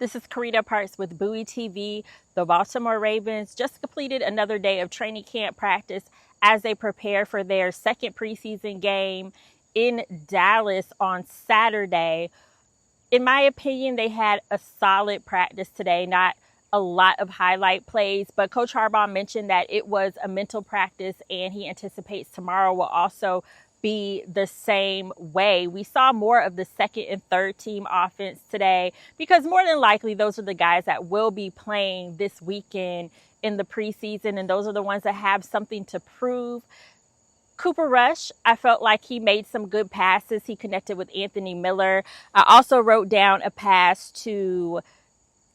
This is Carita Parks with Bowie TV. The Baltimore Ravens just completed another day of training camp practice as they prepare for their second preseason game in Dallas on Saturday. In my opinion, they had a solid practice today, not a lot of highlight plays, but Coach Harbaugh mentioned that it was a mental practice and he anticipates tomorrow will also be the same way. We saw more of the second and third team offense today because more than likely those are the guys that will be playing this weekend in the preseason, and those are the ones that have something to prove. Cooper Rush, I felt like he made some good passes. He connected with Anthony Miller. I also wrote down a pass to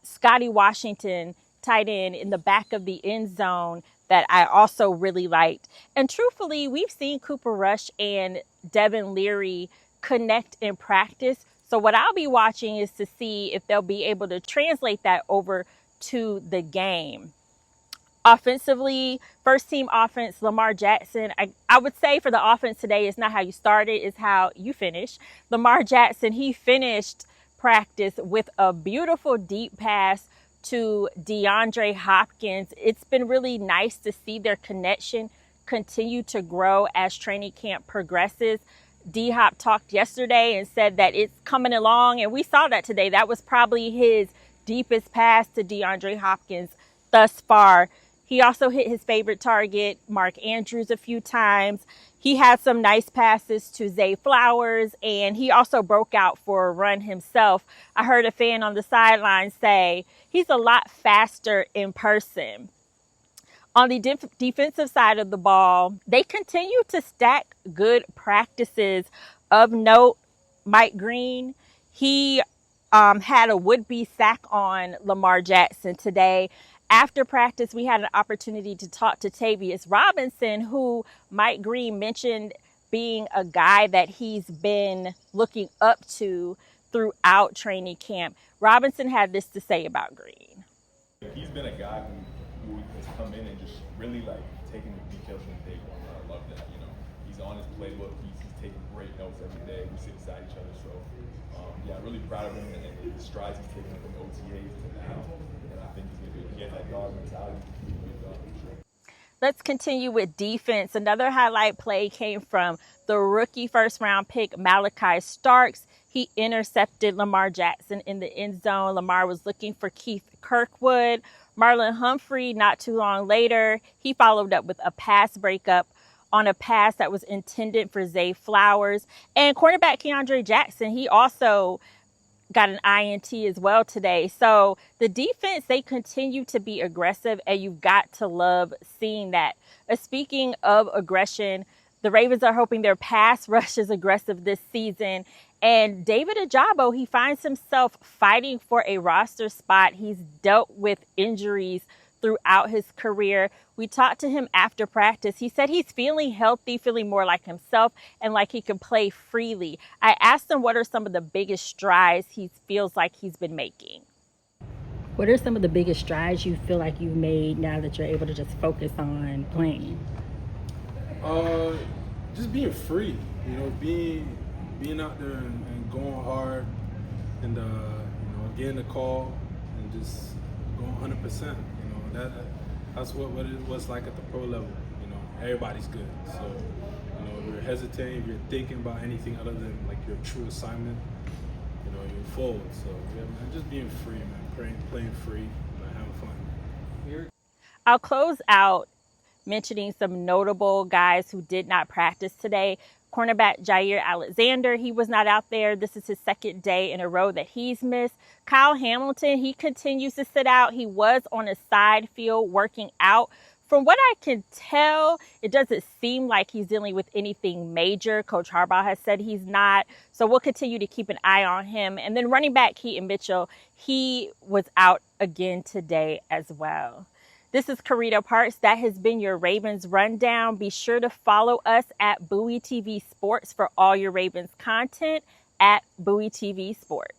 Scotty Washington, tight end, in the back of the end zone that I also really liked. And truthfully, we've seen Cooper Rush and Devin Leary connect in practice. So what I'll be watching is to see if they'll be able to translate that over to the game. Offensively, first team offense, Lamar Jackson. I would say for the offense today, it's not how you started, it's how you finish. Lamar Jackson, he finished practice with a beautiful deep pass to DeAndre Hopkins. It's been really nice to see their connection continue to grow as training camp progresses. D-Hop talked yesterday and said that it's coming along, and we saw that today. That was probably his deepest pass to DeAndre Hopkins thus far. He also hit his favorite target, Mark Andrews, a few times. He had some nice passes to Zay Flowers, and he also broke out for a run himself. I heard a fan on the sideline say he's a lot faster in person. On the defensive side of the ball, they continue to stack good practices. Of note, Mike Green, he had a would-be sack on Lamar Jackson today. After practice, we had an opportunity to talk to Tavius Robinson, who Mike Green mentioned being a guy that he's been looking up to throughout training camp. Robinson had this to say about Green. He's been a guy who has come in and just really taking the details from day one. I love that. He's on his playbook. He's taking great notes every day. We sit beside each other. So, really proud of him and the strides he's taking from OTAs to now. And I think he's going to get that dog mentality. Let's continue with defense. Another highlight play came from the rookie first-round pick, Malachi Starks. He intercepted Lamar Jackson in the end zone. Lamar was looking for Keith Kirkwood. Marlon Humphrey, not too long later, he followed up with a pass breakup on a pass that was intended for Zay Flowers. And cornerback Keandre Jackson, he also got an INT as well today. So the defense, they continue to be aggressive, and you've got to love seeing that. Speaking of aggression, the Ravens are hoping their pass rush is aggressive this season. And David Ojabo, he finds himself fighting for a roster spot. He's dealt with injuries throughout his career. We talked to him after practice. He said he's feeling healthy, feeling more like himself, and like he can play freely. I asked him what are some of the biggest strides he feels like he's been making. What are some of the biggest strides you feel like you've made now that you're able to just focus on playing? Just being free, being out there and going hard, and getting the call and just going 100%. That's what it was like at the pro level. Everybody's good. So, if you're hesitating, if you're thinking about anything other than your true assignment, you're forward. So, man, just being free, man, playing free, having fun. I'll close out mentioning some notable guys who did not practice today. Cornerback Jair Alexander, he was not out there. This is his second day in a row that he's missed. Kyle Hamilton, he continues to sit out. He was on a side field working out. From what I can tell, it doesn't seem like he's dealing with anything major. Coach Harbaugh has said he's not. So we'll continue to keep an eye on him. And then running back Keaton Mitchell, he was out again today as well. This is Carita Parks. That has been your Ravens Rundown. Be sure to follow us at Bowie TV Sports for all your Ravens content at Bowie TV Sports.